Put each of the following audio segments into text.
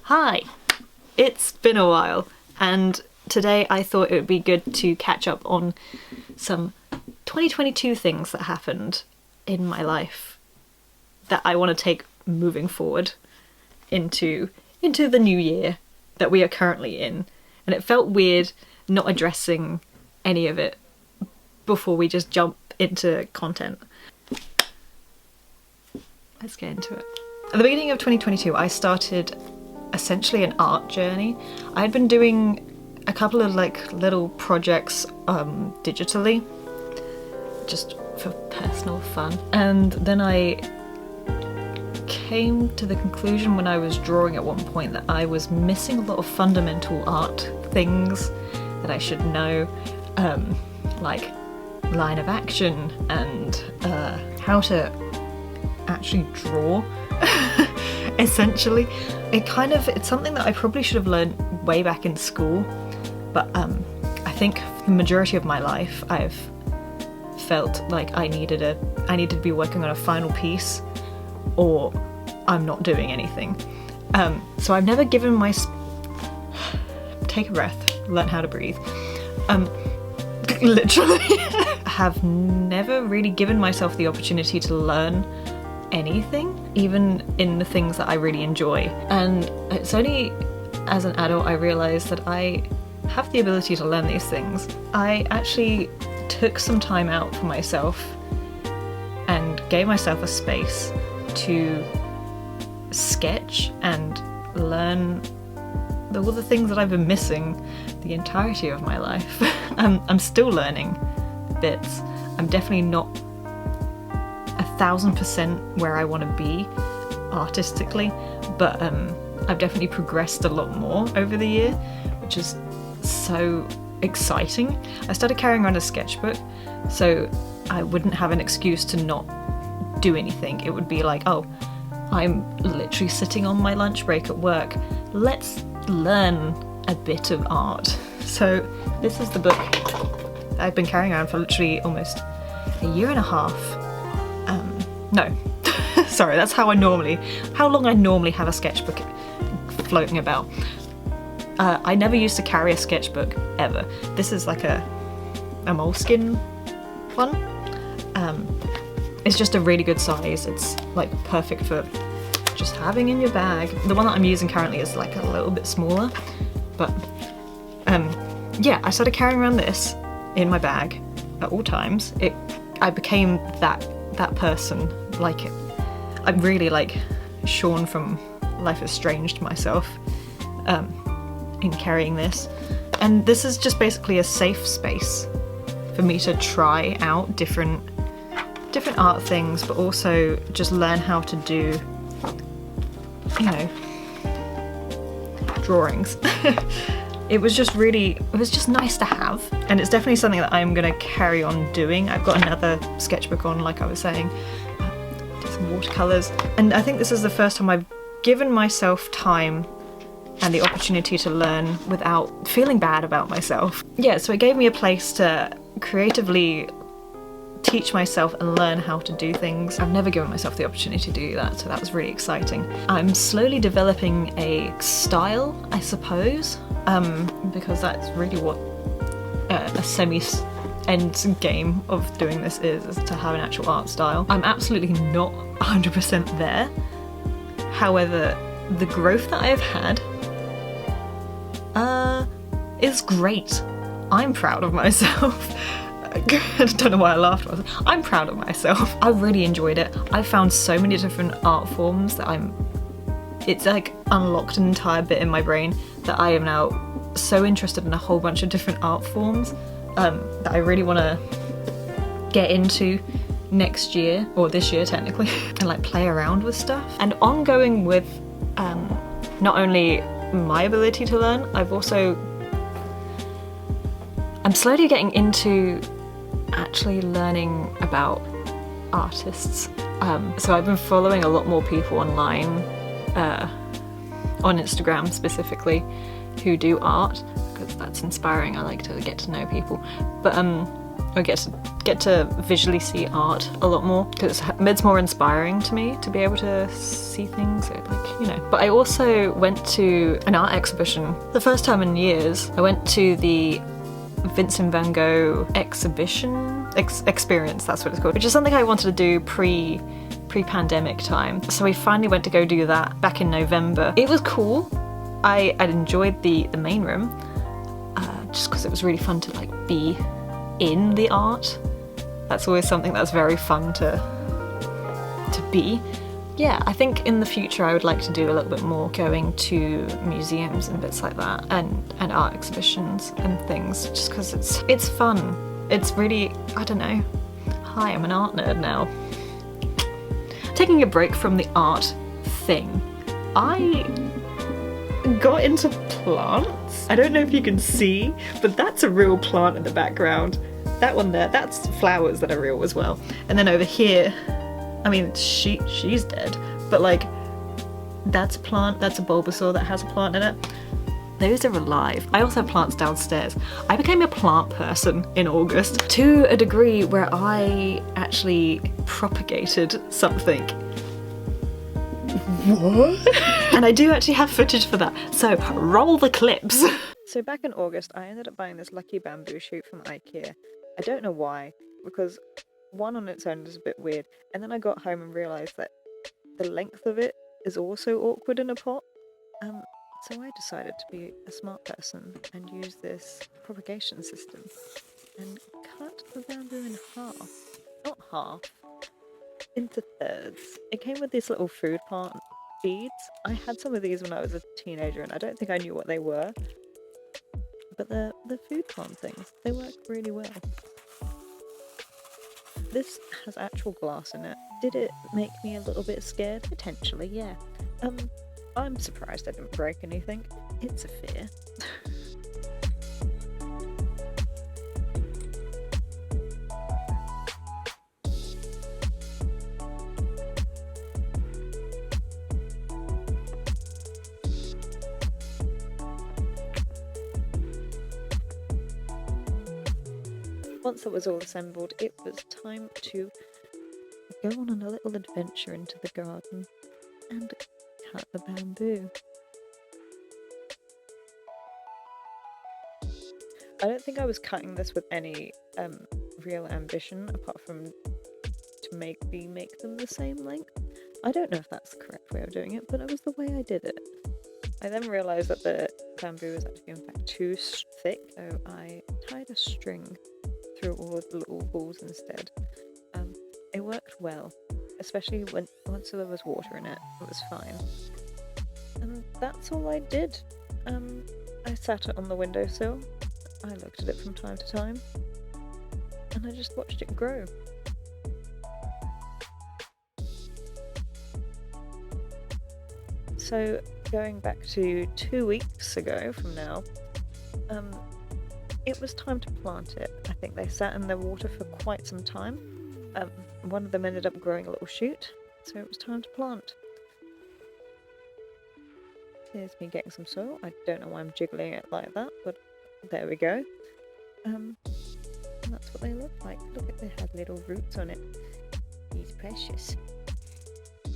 Hi! It's been a while, and today I thought it would be good to catch up on some 2022 things that happened in my life that I want to take moving forward into the new year that we are currently in. And it felt weird not addressing any of it before we just jump into content. Let's get into it. At the beginning of 2022, I started essentially an art journey. I had been doing a couple of little projects digitally, just for personal fun. And then I came to the conclusion when I was drawing at one point that I was missing a lot of fundamental art things that I should know, like line of action and how to actually draw. Essentially, it's something that I probably should have learned way back in school, but I think for the majority of my life I've felt like I needed to be working on a final piece or I'm not doing anything. So I've never given take a breath, learn how to breathe. Literally have never really given myself the opportunity to learn anything, even in the things that I really enjoy. And it's only as an adult I realised that I have the ability to learn these things. I actually took some time out for myself and gave myself a space to sketch and learn all the things that I've been missing the entirety of my life. I'm still learning bits. I'm definitely not 1,000% where I want to be artistically, but I've definitely progressed a lot more over the year, which is so exciting. I started carrying around a sketchbook so I wouldn't have an excuse to not do anything. It would be like, oh, I'm literally sitting on my lunch break at work, let's learn a bit of art. So this is the book that I've been carrying around for literally almost a year and a half. No, sorry, that's how long I normally have a sketchbook floating about. I never used to carry a sketchbook, ever. This is like a moleskin one. It's just a really good size. It's like perfect for just having in your bag. The one that I'm using currently is like a little bit smaller, but yeah, I started carrying around this in my bag at all times. I became that person. Like, I'm really like Sean from Life is Strange to myself in carrying this. And this is just basically a safe space for me to try out different art things, but also just learn how to do, drawings. It was just nice to have, and it's definitely something that I'm gonna carry on doing. I've got another sketchbook on, like I was saying, some watercolours, and I think this is the first time I've given myself time and the opportunity to learn without feeling bad about myself. Yeah, so it gave me a place to creatively teach myself and learn how to do things. I've never given myself the opportunity to do that, so that was really exciting. I'm slowly developing a style, I suppose, because that's really what a semi-end game of doing this is to have an actual art style. I'm absolutely not 100% there. However, the growth that I've had is great. I'm proud of myself. I don't know why I laughed. I'm proud of myself. I really enjoyed it. I found so many different art forms that it's like unlocked an entire bit in my brain that I am now so interested in a whole bunch of different art forms that I really want to get into next year, or this year technically, and like play around with stuff. And ongoing with not only my ability to learn, I'm slowly getting into actually learning about artists. So I've been following a lot more people online, on Instagram specifically, who do art, because that's inspiring. I like to get to know people. But I get to visually see art a lot more, because it's more inspiring to me to be able to see things, like, you know. But I also went to an art exhibition the first time in years. I went to the Vincent van Gogh exhibition experience, that's what it's called, which is something I wanted to do pre-pandemic time. So we finally went to go do that back in November. It was cool. I enjoyed the main room, just because it was really fun to like be in the art. That's always something that's very fun to be. Yeah, I think in the future I would like to do a little bit more going to museums and bits like that, and art exhibitions and things, just because it's fun. It's really, I don't know. Hi, I'm an art nerd now. Taking a break from the art thing, I got into plants. I don't know if you can see, but that's a real plant in the background. That one there, that's flowers that are real as well. And then over here, I mean, she's dead, but like, that's a plant, that's a Bulbasaur that has a plant in it. Those are alive. I also have plants downstairs. I became a plant person in August to a degree where I actually propagated something. What? And I do actually have footage for that, so roll the clips. So back in August, I ended up buying this lucky bamboo shoot from IKEA. I don't know why, because one on its own is a bit weird, and then I got home and realised that the length of it is also awkward in a pot. So I decided to be a smart person and use this propagation system and cut the bamboo in half. Not half, into thirds. It came with these little food plant beads. I had some of these when I was a teenager and I don't think I knew what they were. But the food plant things, they work really well. This has actual glass in it. Did it make me a little bit scared? Potentially, yeah. I'm surprised I didn't break anything. It's a fear. Once it was all assembled, it was time to go on a little adventure into the garden and cut the bamboo. I don't think I was cutting this with any real ambition, apart from to make them the same length. I don't know if that's the correct way of doing it, but it was the way I did it. I then realised that the bamboo was actually in fact too thick, so I tied a string through all of the little balls instead. It worked well, especially once there was water in it. It was fine. And that's all I did. I sat it on the windowsill. I looked at it from time to time, and I just watched it grow. So going back to 2 weeks ago from now, it was time to plant it. I think they sat in the water for quite some time. One of them ended up growing a little shoot, so it was time to plant. Here's me getting some soil. I don't know why I'm jiggling it like that, but there we go. And that's what they look like. Look at, they had little roots on it. He's precious. I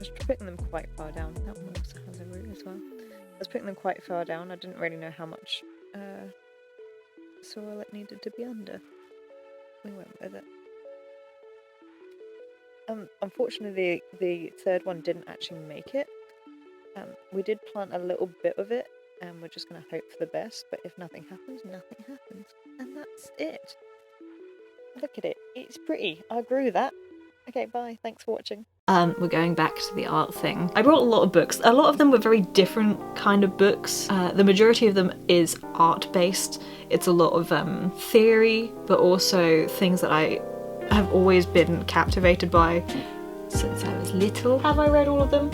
was putting them quite far down. That one also has a root as well. I was putting them quite far down. I didn't really know how much soil it needed to be under. We went with it. Unfortunately, the third one didn't actually make it. We did plant a little bit of it, and we're just going to hope for the best, but if nothing happens, nothing happens. And that's it. Look at it. It's pretty. I grew that. Okay, bye. Thanks for watching. We're going back to the art thing. I brought a lot of books. A lot of them were very different kind of books. The majority of them is art-based. It's a lot of theory, but also things that I have always been captivated by since I was little. Have I read all of them?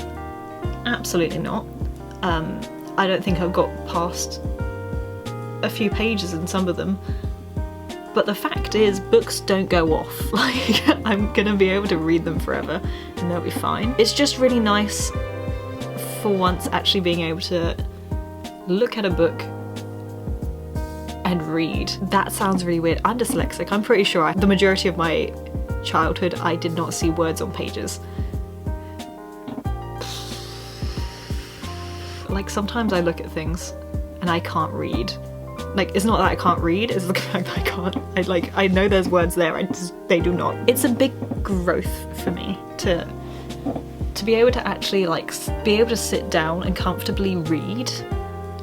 Absolutely not. I don't think I've got past a few pages in some of them. But the fact is, books don't go off. Like, I'm gonna be able to read them forever and they'll be fine. It's just really nice for once actually being able to look at a book and read. That sounds really weird. I'm dyslexic. I'm pretty sure the majority of my childhood I did not see words on pages. Like sometimes I look at things and I can't read. Like it's not that I can't read, it's the fact that I can't. I know there's words there, they do not. It's a big growth for me to be able to actually be able to sit down and comfortably read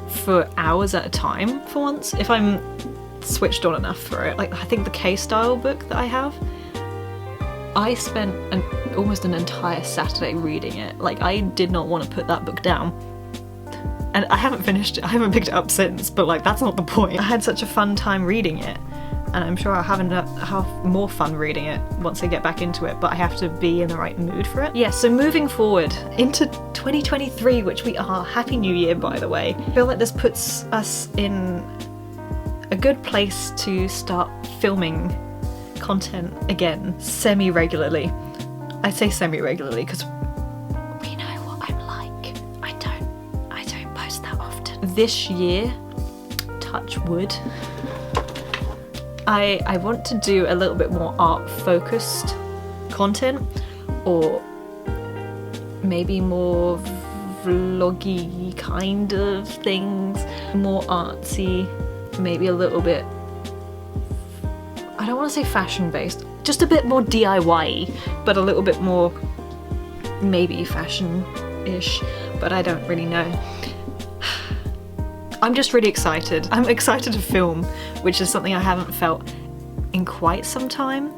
for hours at a time for once, if I'm switched on enough for it. Like I think the K-style book that I have, I spent almost an entire Saturday reading it. Like I did not want to put that book down. And I haven't finished it, I haven't picked it up since, but like that's not the point. I had such a fun time reading it, and I'm sure I'll have more fun reading it once I get back into it, but I have to be in the right mood for it. Yeah, so moving forward into 2023, which we are, Happy New Year by the way. I feel like this puts us in a good place to start filming content again, semi-regularly. I say semi-regularly because we know what I'm like. I don't post that often. This year, touch wood, I want to do a little bit more art focused content, or maybe more vloggy kind of things, more artsy, maybe a little bit, I don't want to say fashion based, just a bit more DIY-y, but a little bit more maybe fashion-ish, but I don't really know. I'm just really excited. I'm excited to film, which is something I haven't felt in quite some time,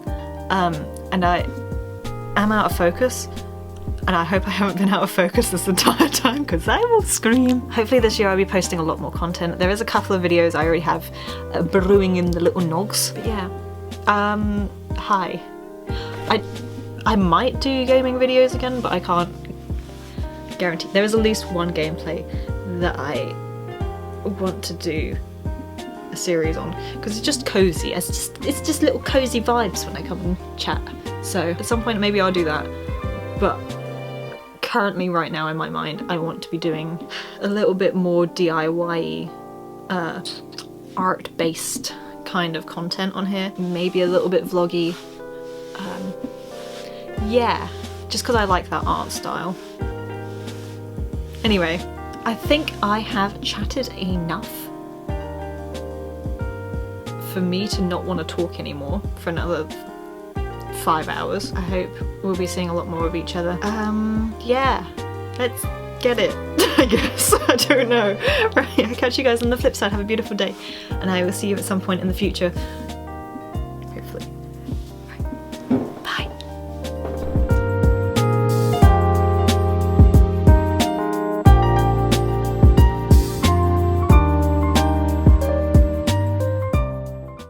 and I am out of focus, and I hope I haven't been out of focus this entire time because I will scream. Hopefully this year I'll be posting a lot more content. There is a couple of videos I already have brewing in the little nogs. But yeah, hi. I might do gaming videos again, but I can't guarantee. There is at least one gameplay that I want to do a series on because it's just cozy. It's just little cozy vibes when I come and chat. So at some point maybe I'll do that, but currently right now in my mind I want to be doing a little bit more DIY art based kind of content on here, maybe a little bit vloggy. Yeah, just because I like that art style. Anyway, I think I have chatted enough for me to not want to talk anymore for another 5 hours. I hope we'll be seeing a lot more of each other. Yeah, let's get it, I guess. I don't know. Right, I'll catch you guys on the flip side. Have a beautiful day, and I will see you at some point in the future.